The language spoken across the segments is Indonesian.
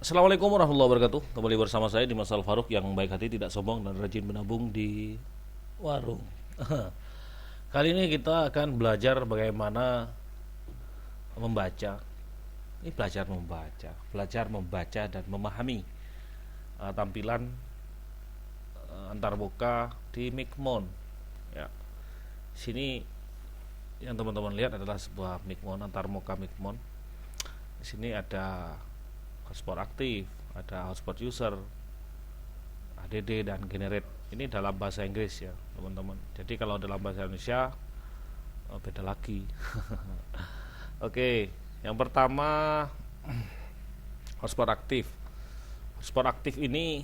Assalamualaikum warahmatullahi wabarakatuh. Kembali bersama saya di Masal Faruk yang baik hati, tidak sombong dan rajin menabung di warung. Kali ini kita akan belajar bagaimana membaca. Ini belajar membaca dan memahami tampilan antarmuka di Micmon. Ya, sini yang teman-teman lihat adalah sebuah Micmon, antarmuka Micmon. Di sini ada hotspot aktif, ada hotspot user, ADD dan generate. Ini dalam bahasa Inggris ya, teman-teman. Jadi kalau dalam bahasa Indonesia beda lagi. Oke, yang pertama hotspot aktif. Hotspot aktif ini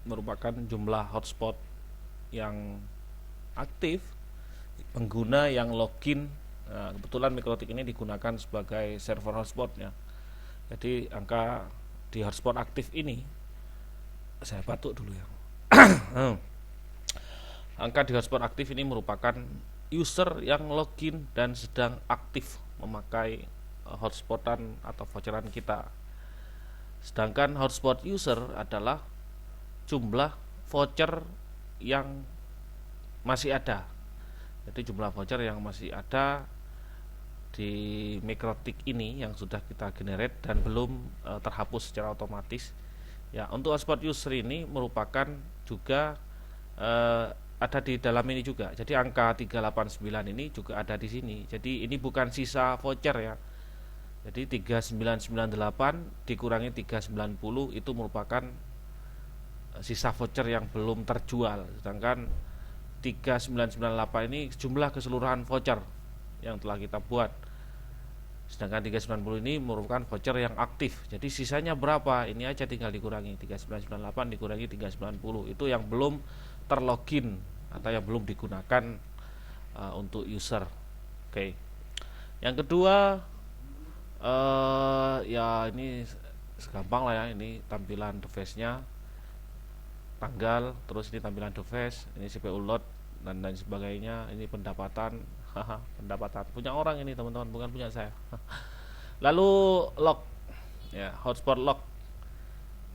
merupakan jumlah hotspot yang aktif pengguna yang login. Nah, kebetulan Mikrotik ini digunakan sebagai server hotspotnya. Jadi angka di hotspot aktif ini, saya batuk dulu ya. Angka di hotspot aktif ini merupakan user yang login dan sedang aktif memakai hotspotan atau voucheran kita. Sedangkan hotspot user adalah jumlah voucher yang masih ada. Jadi jumlah voucher yang masih ada di Mikrotik ini yang sudah kita generate dan belum terhapus secara otomatis. Ya, untuk hotspot user ini merupakan juga ada di dalam ini juga. Jadi angka 389 ini juga ada di sini. Jadi ini bukan sisa voucher ya. Jadi 3998 dikurangi 390 itu merupakan sisa voucher yang belum terjual. Sedangkan 3998 ini jumlah keseluruhan voucher yang telah kita buat. Sedangkan 390 ini merupakan voucher yang aktif. Jadi sisanya berapa? Ini aja tinggal dikurangi 3998 dikurangi 390. Itu yang belum terlogin atau yang belum digunakan untuk user. Oke. Yang kedua ya ini gampang lah ya, ini tampilan device-nya, tanggal, terus ini tampilan device, ini CPU load dan lain sebagainya. Ini pendapatan, pendapatan punya orang ini teman-teman, bukan punya saya. Lalu log, ya hotspot log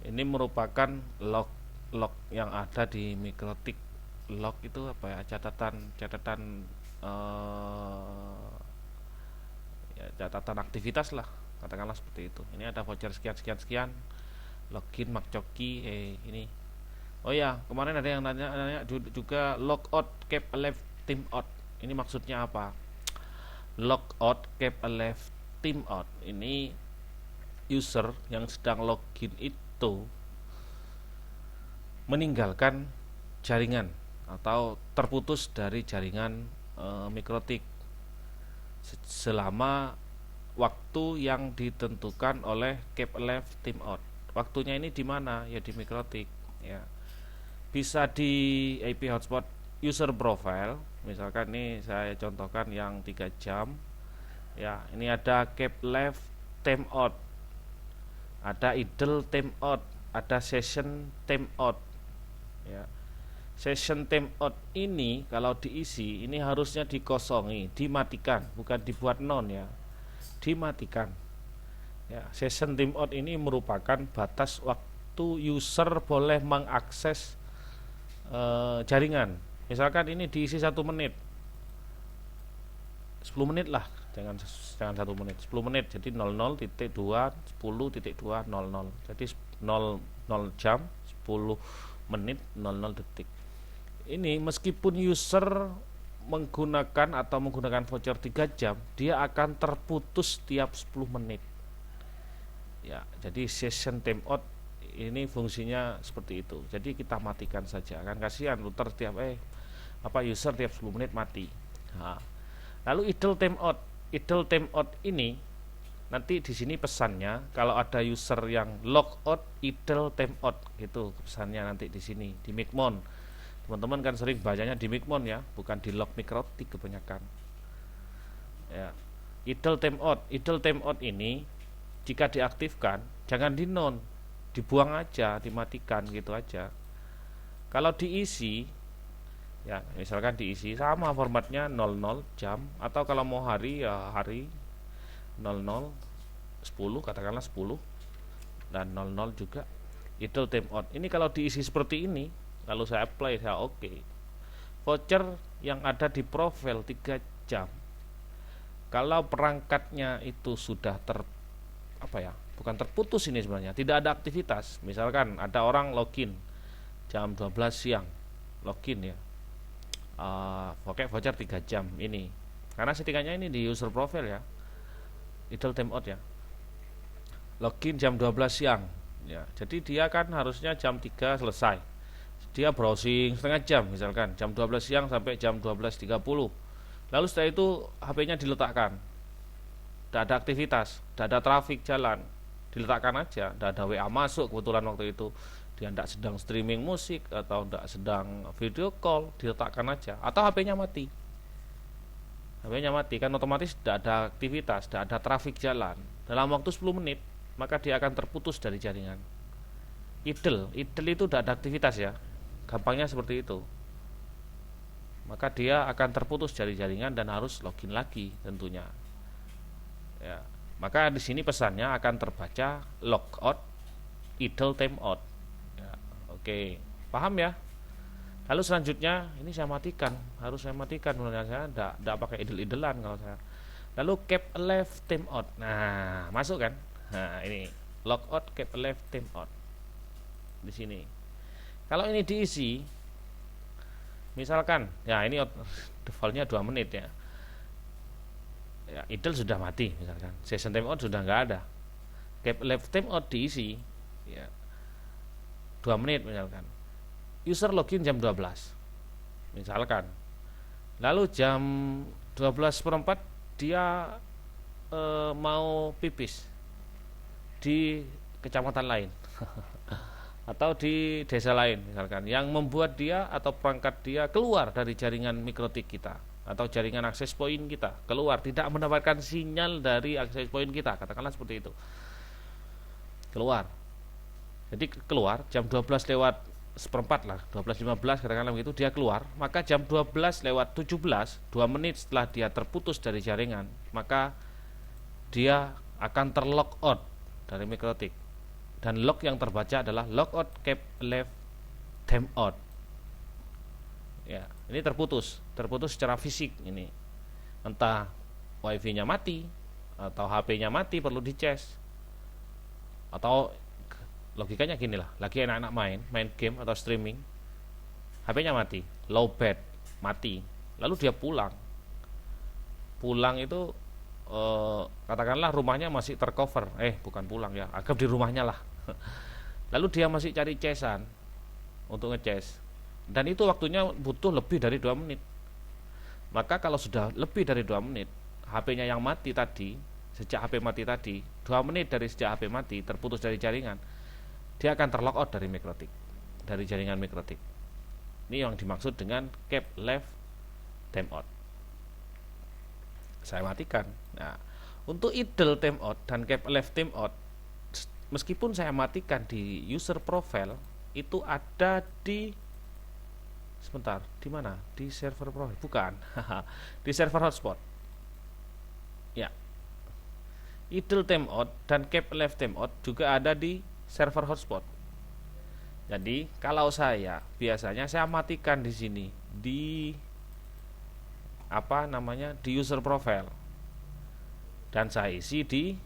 ini merupakan log yang ada di Mikrotik. Log itu apa ya, catatan ya, catatan aktivitas lah, katakanlah seperti itu. Ini ada voucher sekian sekian sekian, login makcoki ini. Oh ya, kemarin ada yang nanya juga logout cap left team out. Ini maksudnya apa? Logout cap left team out ini user yang sedang login itu meninggalkan jaringan atau terputus dari jaringan Mikrotik selama waktu yang ditentukan oleh cap left team out. Waktunya ini di mana? Ya di Mikrotik ya. Bisa di IP hotspot user profile, misalkan ini saya contohkan yang 3 jam ya. Ini ada cap left timeout, ada idle timeout, ada session timeout ya. Session timeout ini kalau diisi ini harusnya dikosongi, dimatikan, bukan dibuat non ya, dimatikan ya. Session timeout ini merupakan batas waktu user boleh mengakses jaringan. Misalkan ini diisi 1 menit, 10 menit lah, jangan 1 menit, 10 menit. Jadi 00.2 10.200, jadi 00 jam 10 menit 00 detik. Ini meskipun user menggunakan voucher 3 jam, dia akan terputus tiap 10 menit ya. Jadi session timeout ini fungsinya seperti itu. Jadi kita matikan saja, kan kasihan router tiap user tiap 10 menit mati. Nah, lalu idle timeout ini nanti di sini pesannya kalau ada user yang logout idle timeout gitu pesannya nanti di sini di Micmon. Teman-teman kan sering bacanya di Micmon ya, bukan di log Mikrotik kebanyakan. Ya. Idle timeout ini jika diaktifkan jangan di non, dibuang aja, dimatikan gitu aja. Kalau diisi ya, misalkan diisi sama formatnya 00 jam, atau kalau mau hari ya hari 00 10, katakanlah 10 dan 00 juga idle timeout. Ini kalau diisi seperti ini, kalau saya apply, saya oke. Voucher yang ada di profil 3 jam. Kalau perangkatnya itu sudah bukan terputus ini sebenarnya, tidak ada aktivitas. Misalkan ada orang login jam 12 siang, login ya, pakai voucher 3 jam ini, karena settingannya ini di user profile ya, idle timeout ya, login jam 12 siang ya, jadi dia kan harusnya jam 3 selesai, dia browsing setengah jam, misalkan jam 12 siang sampai jam 12.30, lalu setelah itu HP-nya diletakkan, tidak ada aktivitas, tidak ada traffic jalan, diletakkan aja, tidak ada WA masuk kebetulan waktu itu, dia tidak sedang streaming musik atau tidak sedang video call, diletakkan aja, atau HP-nya mati, kan otomatis tidak ada aktivitas, tidak ada traffic jalan dalam waktu 10 menit, maka dia akan terputus dari jaringan. Idle itu tidak ada aktivitas ya, gampangnya seperti itu, maka dia akan terputus dari jaringan dan harus login lagi tentunya ya. Maka di sini pesannya akan terbaca logout idle timeout ya. Oke, paham ya. Lalu selanjutnya ini harus saya matikan sebenarnya, saya tidak pakai idle-idlean kalau saya. Lalu keep alive timeout, nah masuk kan, nah ini logout keep alive timeout di sini. Kalau ini diisi, misalkan ya ini defaultnya 2 menit ya, idle sudah mati, misalkan session timeout sudah nggak ada, keep alive timeout diisi ya 2 menit misalkan, user login jam 12 misalkan, lalu jam 12:04 dia mau pipis di kecamatan lain atau di desa lain misalkan, yang membuat dia atau perangkat dia keluar dari jaringan mikrotik kita atau jaringan akses point kita, keluar, tidak mendapatkan sinyal dari akses point kita, katakanlah seperti itu, keluar. Jadi keluar jam 12 lewat seperempat lah, 12:15 katakanlah begitu, dia keluar, maka jam 12:17, 2 menit setelah dia terputus dari jaringan, maka dia akan terlog out dari mikrotik, dan log yang terbaca adalah logout keep alive timeout ya. Ini terputus secara fisik, ini entah wifi-nya mati atau HP-nya mati, perlu dicas, atau logikanya gini lah, lagi enak-enak main game atau streaming, HP-nya mati, low bat, mati, lalu dia pulang itu katakanlah rumahnya masih tercover, bukan pulang ya, anggap di rumahnya lah lalu dia masih cari casan untuk ngecas, dan itu waktunya butuh lebih dari 2 menit, maka kalau sudah lebih dari 2 menit HP-nya yang mati tadi, sejak HP mati tadi, 2 menit dari sejak HP mati terputus dari jaringan, dia akan terlogout dari mikrotik, dari jaringan mikrotik. Ini yang dimaksud dengan keep alive timeout. Saya matikan. Nah, untuk idle timeout dan keep alive timeout, meskipun saya matikan di user profile, itu ada di di mana? Di server profile, bukan. Di server hotspot. Ya. Idle timeout dan keep alive timeout juga ada di server hotspot. Jadi kalau biasanya saya matikan di sini di di user profile, dan saya isi di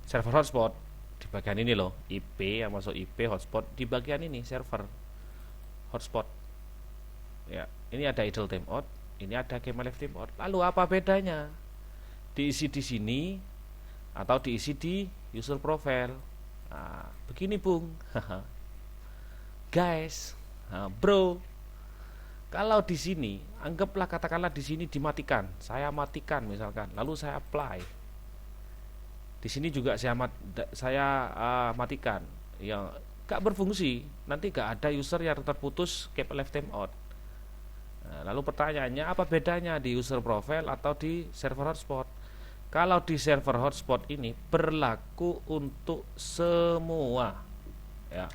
server hotspot di bagian ini loh, IP yang masuk IP hotspot di bagian ini server hotspot ya. Ini ada idle timeout, ini ada keep alive timeout. Lalu apa bedanya diisi di sini atau diisi di user profile? Nah, begini Bung guys, bro, kalau di sini anggaplah, katakanlah di sini dimatikan, saya matikan misalkan, lalu saya apply di sini juga saya matikan, yang gak berfungsi, nanti gak ada user yang terputus keep alive timeout. Nah, lalu pertanyaannya, apa bedanya di user profile atau di server hotspot? Kalau di server hotspot ini berlaku untuk semua ya,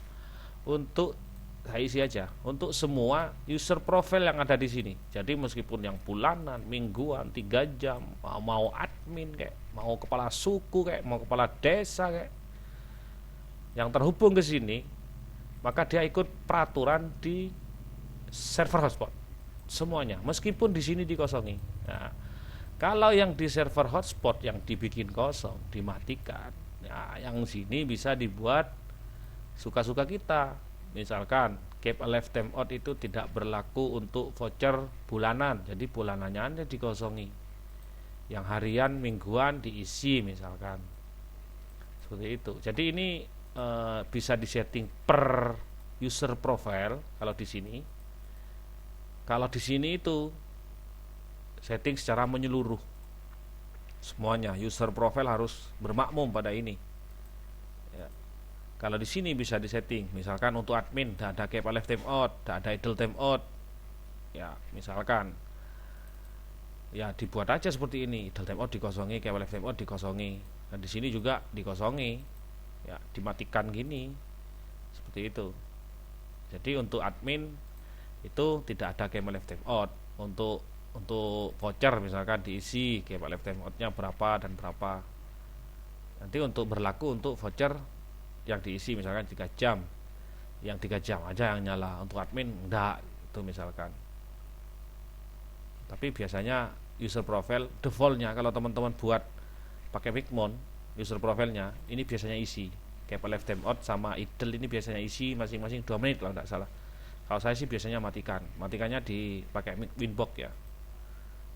untuk saya isi aja, untuk semua user profile yang ada di sini. Jadi meskipun yang bulanan, mingguan, 3 jam, mau admin admin, kayak mau kepala suku, kayak mau kepala desa, kayak yang terhubung ke sini, maka dia ikut peraturan di server hotspot semuanya, meskipun di sini dikosongi. Nah, kalau yang di server hotspot yang dibikin kosong, dimatikan, ya, yang sini bisa dibuat suka-suka kita. Misalkan keep alive timeout itu tidak berlaku untuk voucher bulanan, jadi bulanannya Anda dikosongi, yang harian mingguan diisi misalkan, seperti itu. Jadi ini bisa disetting per user profile kalau di sini. Kalau di sini itu setting secara menyeluruh, semuanya user profile harus bermakmum pada ini. Ya. Kalau di sini bisa disetting, misalkan untuk admin tidak ada keep alive timeout, tidak ada idle timeout. Ya, misalkan ya dibuat aja seperti ini, idle timeout dikosongi, keep alive timeout dikosongi. Dan di sini juga dikosongi, ya dimatikan gini, seperti itu. Jadi untuk admin itu tidak ada keep alive timeout. Untuk voucher misalkan diisi keep alive timeoutnya berapa dan berapa. Nanti untuk berlaku untuk voucher yang diisi misalkan 3 jam, yang 3 jam aja yang nyala. Untuk admin enggak, itu misalkan. Tapi biasanya user profile defaultnya kalau teman-teman buat pakai Wikmon, user profilenya ini biasanya isi keep alive timeout sama idle, ini biasanya isi masing-masing 2 menit kalau tidak salah. Kalau saya sih biasanya matikannya dipakai Winbox ya.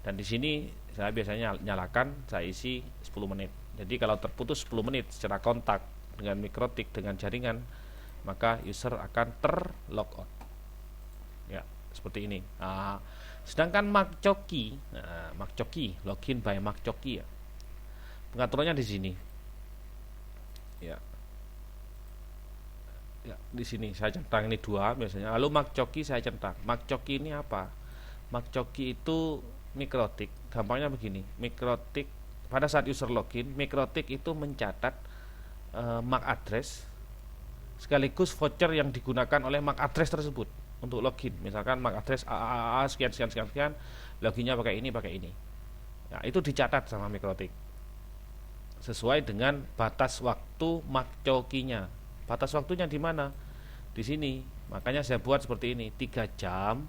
Dan di sini saya biasanya nyalakan, saya isi 10 menit. Jadi kalau terputus 10 menit secara kontak dengan mikrotik, dengan jaringan, maka user akan terlogout. Ya, seperti ini. Nah, sedangkan MacCoki, login by MacCoki ya. Pengaturannya di sini. Ya. Ya, di sini saya centang ini 2 biasanya. Lalu MacCoki saya centang. MacCoki ini apa? MacCoki itu mikrotik. Gampangnya begini, mikrotik pada saat user login, mikrotik itu mencatat MAC address sekaligus voucher yang digunakan oleh MAC address tersebut untuk login. Misalkan MAC address AAA sekian, loginnya pakai ini. Nah, itu dicatat sama mikrotik sesuai dengan batas waktu MacCoki-nya. Batas waktunya di mana? Di sini. Makanya saya buat seperti ini, 3 jam.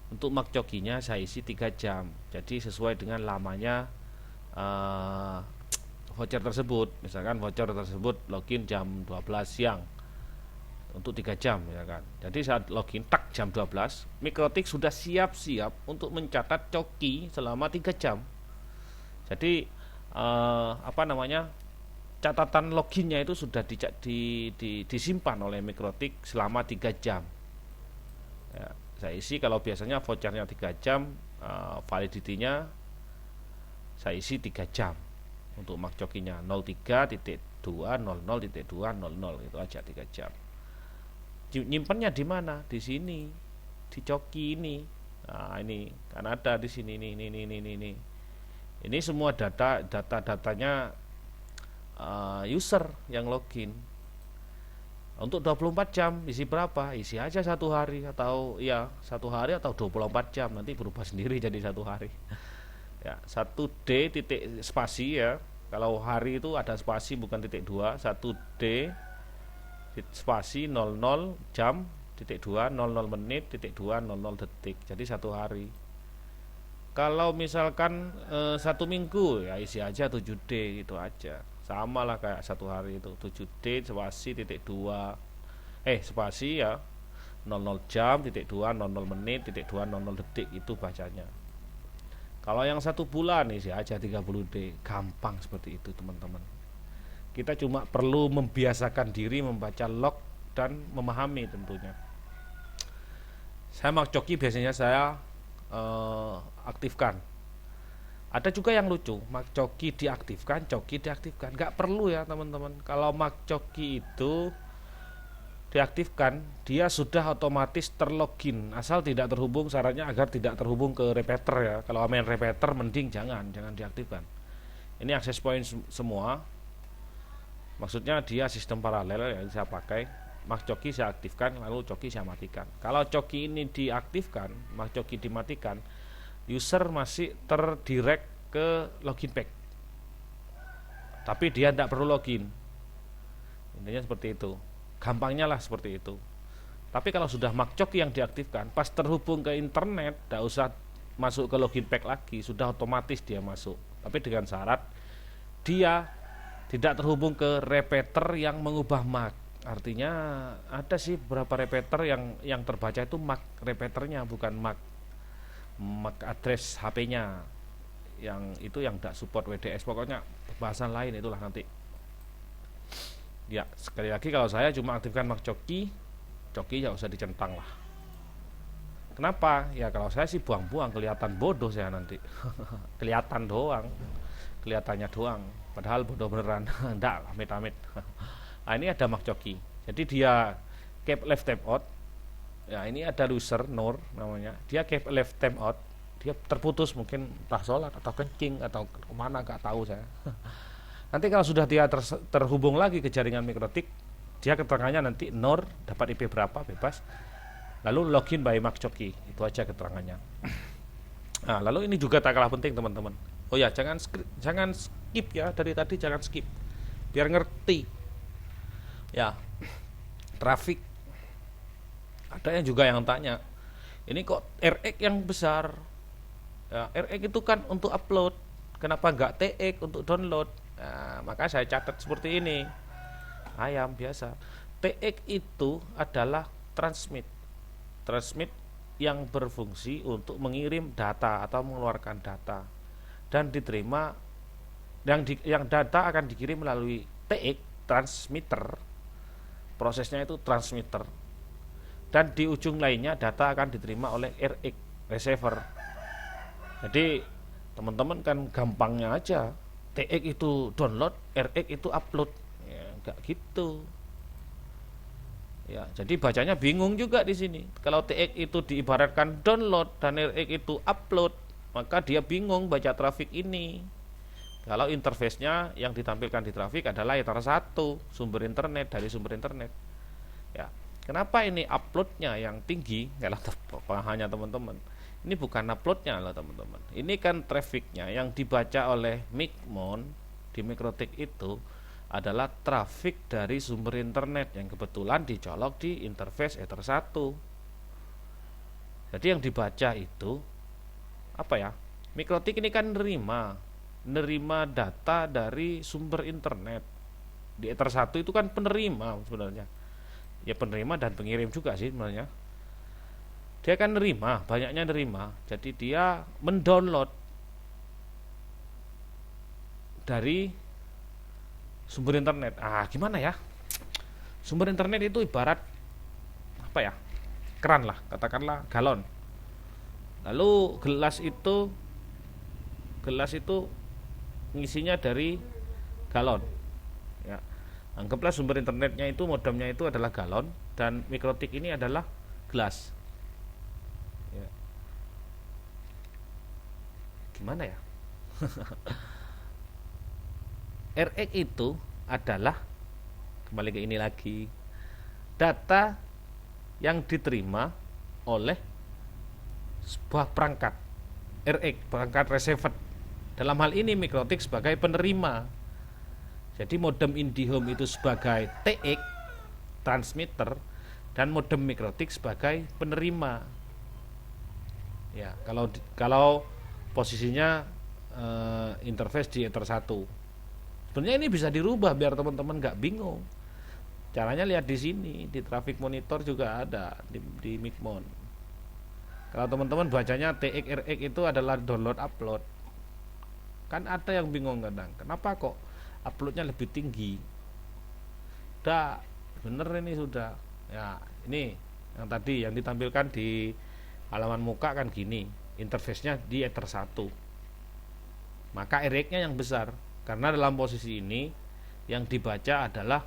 Untuk MacCoki-nya saya isi 3 jam. Jadi sesuai dengan lamanya voucher tersebut. Misalkan voucher tersebut login jam 12 siang untuk 3 jam misalkan. Jadi saat login tak jam 12, mikrotik sudah siap-siap untuk mencatat coki selama 3 jam. Jadi catatan loginnya itu sudah disimpan oleh mikrotik selama 3 jam. Ya, saya isi kalau biasanya vouchernya 3 jam, validity-nya saya isi 3 jam. Untuk MacCoki-nya 03.200.200 itu aja 3 jam. Nyimpennya di mana? Di sini, di coki ini. Nah, ini kan ada di sini ini. Ini semua datanya user yang login. Untuk 24 jam isi berapa? Isi aja 1 hari atau 1 hari atau 24 jam, nanti berubah sendiri jadi 1 hari. Ya, 1D titik spasi ya. Kalau hari itu ada spasi bukan titik 2, 1D spasi 00 jam titik 2 00 menit titik 2 00 detik. Jadi 1 hari. Kalau misalkan 1 minggu ya isi aja 7D gitu aja. Sama lah kayak 1 hari itu 7D spasi titik 2 spasi ya 00 jam titik 2 00 menit titik 2 00 detik itu bacanya. Kalau yang 1 bulan isi aja 30D. Gampang seperti itu teman-teman. Kita cuma perlu membiasakan diri membaca log dan memahami tentunya. Saya MacCoki biasanya saya aktifkan. Ada juga yang lucu, MacCoki diaktifkan, coki diaktifkan. Nggak perlu ya teman-teman. Kalau MacCoki itu diaktifkan, dia sudah otomatis terlogin. Asal tidak terhubung, syaratnya agar tidak terhubung ke repeater ya. Kalau main repeater mending jangan diaktifkan. Ini access point semua. Maksudnya dia sistem paralel yang saya pakai. MacCoki saya aktifkan, lalu coki saya matikan. Kalau coki ini diaktifkan, MacCoki dimatikan, user masih terdirect ke login page. tapi dia tidak perlu login. Intinya seperti itu, gampangnya lah seperti itu. Tapi kalau sudah MacCoki yang diaktifkan, pas terhubung ke internet, tidak usah masuk ke login pack lagi, sudah otomatis dia masuk. Tapi dengan syarat dia tidak terhubung ke repeater yang mengubah MAC. Artinya ada sih beberapa repeater yang terbaca itu MAC repeaternya, bukan MAC address HP-nya. Yang itu yang tidak support WDS. Pokoknya pembahasan lain itulah nanti. Ya, sekali lagi kalau saya cuma aktifkan MacCoki ya usah dicentang lah. Kenapa? Ya kalau saya sih buang-buang, kelihatan bodoh saya nanti. Kelihatan doang, kelihatannya doang, padahal bodoh beneran. Enggak, amit-amit. Nah, ini ada MacCoki. Jadi dia keep left tab out. Ya, ini ada user Nur namanya. Dia keep left tab out. Dia terputus, mungkin entah sholat atau kencing atau kemana, gak tahu saya. Nanti kalau sudah dia terhubung lagi ke jaringan MikroTik, dia keterangannya nanti Nur dapat IP berapa bebas, lalu login by MacCoki, itu aja keterangannya. Nah, lalu ini juga tak kalah penting teman-teman. Oh ya, jangan skip ya, dari tadi jangan skip, biar ngerti. Ya, traffic. Ada yang juga yang tanya, ini kok RX yang besar? Ya, RX itu kan untuk upload, kenapa nggak TX untuk download? Nah, maka saya catat seperti ini. Ayam biasa. TX itu adalah transmit yang berfungsi untuk mengirim data atau mengeluarkan data dan diterima, yang data akan dikirim melalui TX transmitter, prosesnya itu transmitter, dan di ujung lainnya data akan diterima oleh RX receiver. Jadi teman-teman kan gampangnya aja, TX itu download, RX itu upload. Enggak gitu. Ya, jadi bacanya bingung juga di sini. Kalau TX itu diibaratkan download dan RX itu upload, maka dia bingung baca traffic ini. Kalau interface-nya yang ditampilkan di traffic adalah Ether 1, sumber internet dari sumber internet. Ya, kenapa ini upload-nya yang tinggi? Kalau hanya teman-teman. Ini bukan upload-nya loh teman-teman. Ini kan traffic-nya yang dibaca oleh Micmon di MikroTik itu adalah traffic dari sumber internet yang kebetulan dicolok di interface Ether 1. Jadi yang dibaca itu apa ya? MikroTik ini kan nerima data dari sumber internet. Di Ether 1 itu kan penerima sebenarnya. Ya penerima dan pengirim juga sih sebenarnya. Dia kan nerima, banyaknya nerima. Jadi dia mendownload dari sumber internet. Gimana ya? Sumber internet itu ibarat apa ya? Keran lah, katakanlah galon. Lalu gelas itu ngisinya dari galon. Ya. Anggaplah sumber internetnya itu, modemnya itu adalah galon dan MikroTik ini adalah gelas. Ya. Gimana ya? RX itu adalah, kembali ke ini lagi, data yang diterima oleh sebuah perangkat RX, perangkat receiver. Dalam hal ini MikroTik sebagai penerima. Jadi modem IndiHome itu sebagai TX transmitter dan modem MikroTik sebagai penerima. Ya, kalau posisinya interface di Ether 1. Sebenarnya ini bisa dirubah biar teman-teman nggak bingung. Caranya lihat di sini, di traffic monitor juga ada di Micmon. Kalau teman-teman bacanya TX RX itu adalah download upload, kan ada yang bingung kadang. Kenapa kok uploadnya lebih tinggi? Udah bener ini sudah. Ya ini yang tadi yang ditampilkan di halaman muka kan gini, interface-nya di Ether 1. Maka RX-nya yang besar. Karena dalam posisi ini yang dibaca adalah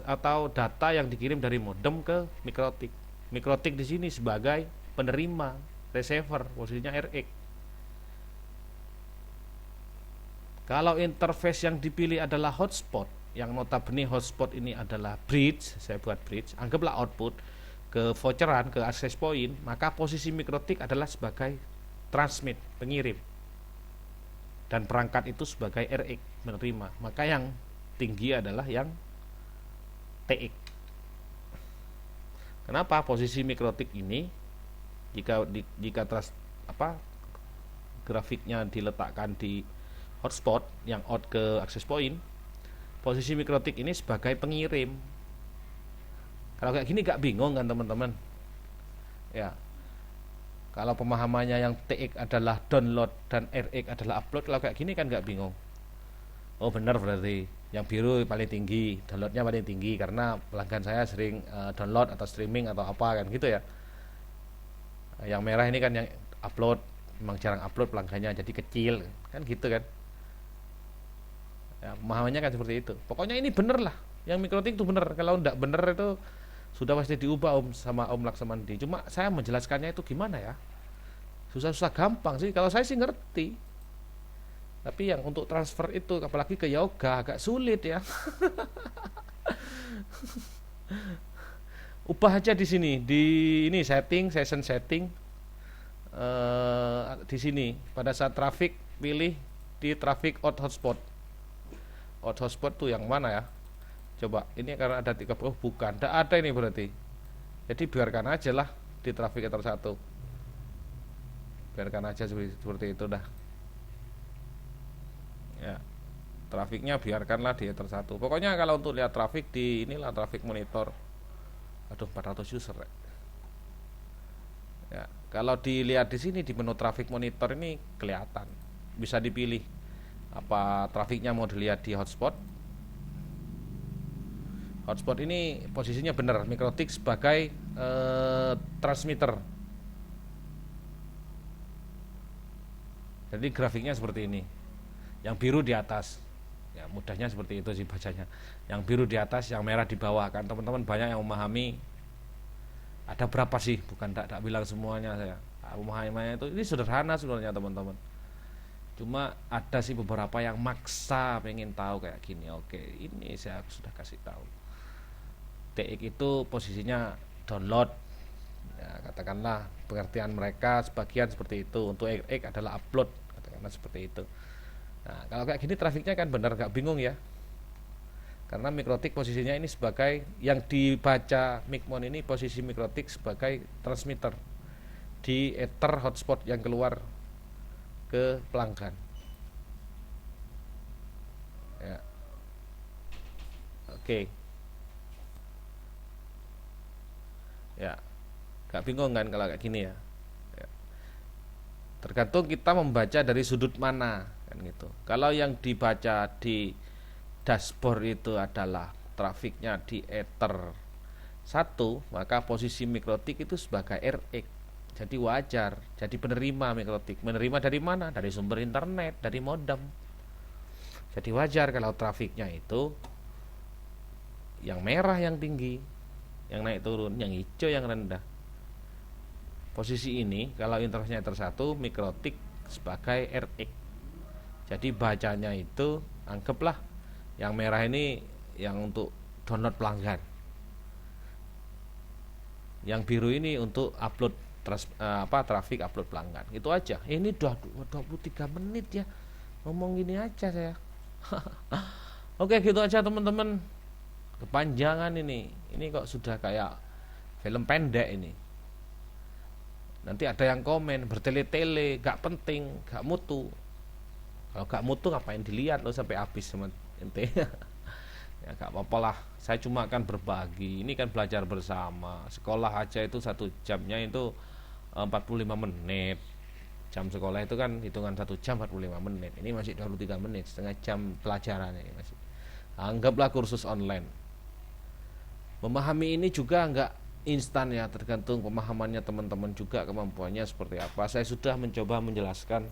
atau data yang dikirim dari modem ke MikroTik. MikroTik di sini sebagai penerima receiver, posisinya RX. Kalau interface yang dipilih adalah hotspot, yang notabene hotspot ini adalah bridge, saya buat bridge, anggaplah output ke voucheran, ke access point, maka posisi MikroTik adalah sebagai transmit, pengirim. dan perangkat itu sebagai RX menerima, maka yang tinggi adalah yang TX. Kenapa? Posisi mikrotik ini jika grafiknya diletakkan di hotspot yang out ke access point, posisi mikrotik ini sebagai pengirim. Kalau kayak gini gak bingung kan teman-teman? Ya. Kalau pemahamannya yang TX adalah download dan RX adalah upload, kalau kayak gini kan gak bingung. Oh benar, berarti yang biru paling tinggi, downloadnya paling tinggi karena pelanggan saya sering download atau streaming atau apa kan gitu ya. Yang merah ini kan yang upload, memang jarang upload pelanggannya, jadi kecil kan gitu kan ya, pemahamannya kan seperti itu. Pokoknya ini bener lah, yang mikrotik itu bener. Kalau enggak bener itu sudah pasti diubah sama Om Laksamandi. Cuma saya menjelaskannya itu gimana ya, susah-susah gampang sih. Kalau saya sih ngerti, tapi yang untuk transfer itu apalagi ke yoga agak sulit ya. Ubah aja di sini, di ini session setting, di sini pada saat traffic pilih di traffic out hotspot. Out hotspot tuh yang mana ya? Coba ini karena ada 30, bukan, tidak ada ini berarti. Jadi biarkan aja lah di traffic ether 1. Biarkan aja seperti itu dah. Ya. Trafiknya biarkanlah di ether 1. Pokoknya kalau untuk lihat traffic di inilah traffic monitor. Aduh 400 user ya. Kalau dilihat di sini di menu traffic monitor ini kelihatan, bisa dipilih apa trafiknya mau dilihat di hotspot. Hotspot ini posisinya benar mikrotik sebagai transmitter. Jadi grafiknya seperti ini, yang biru di atas ya, mudahnya seperti itu sih bacanya. Yang biru di atas, yang merah di bawah. Kan teman-teman banyak yang memahami. Ada berapa sih, bukan tak bilang semuanya saya. Pemahamannya itu ini sederhana sebenarnya teman-teman. Cuma ada sih beberapa yang maksa pengen tahu kayak gini. Oke, ini saya sudah kasih tahu. TX itu posisinya download ya, katakanlah pengertian mereka sebagian seperti itu. Untuk RX adalah upload, katakanlah seperti itu. Nah, kalau kayak gini trafiknya kan benar, gak bingung ya. Karena mikrotik posisinya ini sebagai yang dibaca Micmon ini, posisi mikrotik sebagai transmitter di ether hotspot yang keluar ke pelanggan. Ya. Oke. Ya. Gak bingung kan kalau kayak gini ya. Ya. Tergantung kita membaca dari sudut mana kan gitu. Kalau yang dibaca di dashboard itu adalah trafiknya di ether 1, maka posisi mikrotik itu sebagai RX. Jadi wajar, jadi penerima mikrotik. Menerima dari mana? Dari sumber internet, dari modem. Jadi wajar kalau trafiknya itu yang merah yang tinggi, yang naik turun, yang hijau yang rendah. Posisi ini kalau internetnya ether 1, mikrotik sebagai RX. Jadi bacanya itu anggaplah yang merah ini yang untuk download pelanggan, yang biru ini untuk upload traffic upload pelanggan. Itu aja. Ini udah 23 menit ya, ngomong gini aja saya. Oke gitu aja teman-teman, kepanjangan ini kok sudah kayak film pendek ini. Nanti ada yang komen bertele-tele, gak penting, gak mutu. Kalau gak mutu ngapain dilihat lo sampai habis sama ente. Ya gak apa-apa lah, saya cuma akan berbagi. Ini kan belajar bersama. Sekolah aja itu 1 jamnya itu 45 menit. Jam sekolah itu kan hitungan 1 jam 45 menit. Ini masih 23 menit, setengah jam pelajaran ini masih. Anggaplah kursus online. Memahami ini juga enggak instan ya, tergantung pemahamannya teman-teman juga, kemampuannya seperti apa. Saya sudah mencoba menjelaskan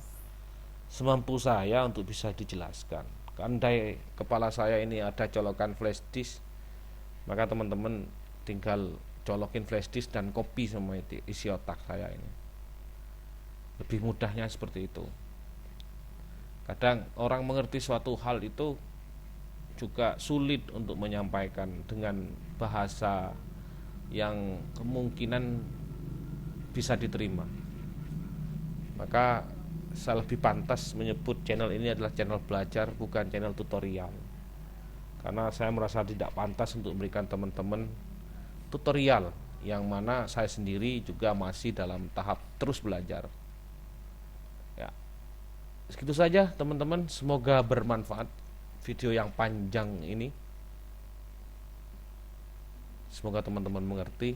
semampu saya untuk bisa dijelaskan. Andai kepala saya ini ada colokan flash disk, maka teman-teman tinggal colokin flash disk dan copy semua isi otak saya ini. Lebih mudahnya seperti itu. Kadang orang mengerti suatu hal itu juga sulit untuk menyampaikan dengan bahasa yang kemungkinan bisa diterima. Maka saya lebih pantas menyebut channel ini adalah channel belajar, bukan channel tutorial. Karena saya merasa tidak pantas untuk memberikan teman-teman tutorial, yang mana saya sendiri juga masih dalam tahap terus belajar. Ya, segitu saja teman-teman, semoga bermanfaat video yang panjang ini. Semoga teman-teman mengerti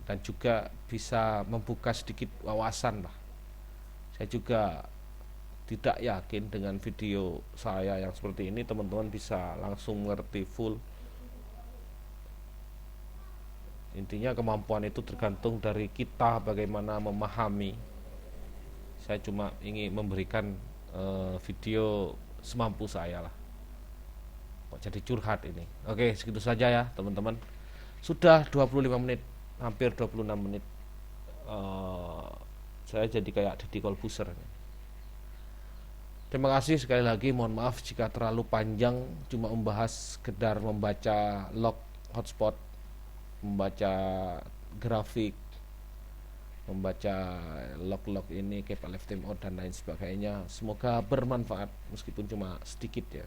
dan juga bisa membuka sedikit wawasan lah. Saya juga tidak yakin dengan video saya yang seperti ini teman-teman bisa langsung mengerti full. Intinya kemampuan itu tergantung dari kita bagaimana memahami. Saya cuma ingin memberikan video semampu saya lah. Kok jadi curhat ini. Oke, segitu saja ya teman-teman. Sudah 25 menit, hampir 26 menit. Saya jadi kayak Deddy Corbuzier. Terima kasih sekali lagi, mohon maaf jika terlalu panjang, cuma membahas sekedar membaca log hotspot, membaca grafik, membaca log-log ini, cable left time out dan lain sebagainya. Semoga bermanfaat meskipun cuma sedikit ya.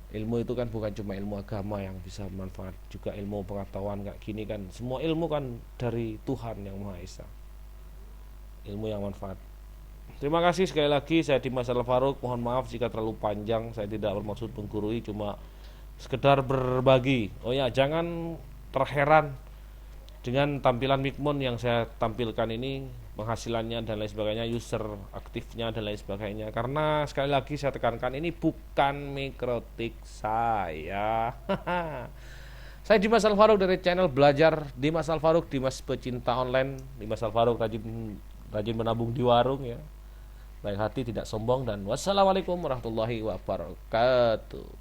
Ilmu itu kan bukan cuma ilmu agama yang bisa bermanfaat, juga ilmu pengetahuan kayak gini kan. Semua ilmu kan dari Tuhan yang Maha Esa. Ilmu yang manfaat. Terima kasih sekali lagi, saya Dimas Al-Faruq. Mohon maaf jika terlalu panjang, saya tidak bermaksud menggurui, cuma sekedar berbagi. Oh ya, jangan terheran dengan tampilan Mikmun yang saya tampilkan ini, penghasilannya dan lain sebagainya, user aktifnya dan lain sebagainya. Karena sekali lagi saya tekankan, ini bukan mikrotik saya. Saya Dimas Al-Faruq dari channel Belajar Dimas Al-Faruq, Dimas pecinta online. Dimas Al-Faruq rajin menabung di warung ya. Baik hati, tidak sombong, dan wassalamualaikum warahmatullahi wabarakatuh.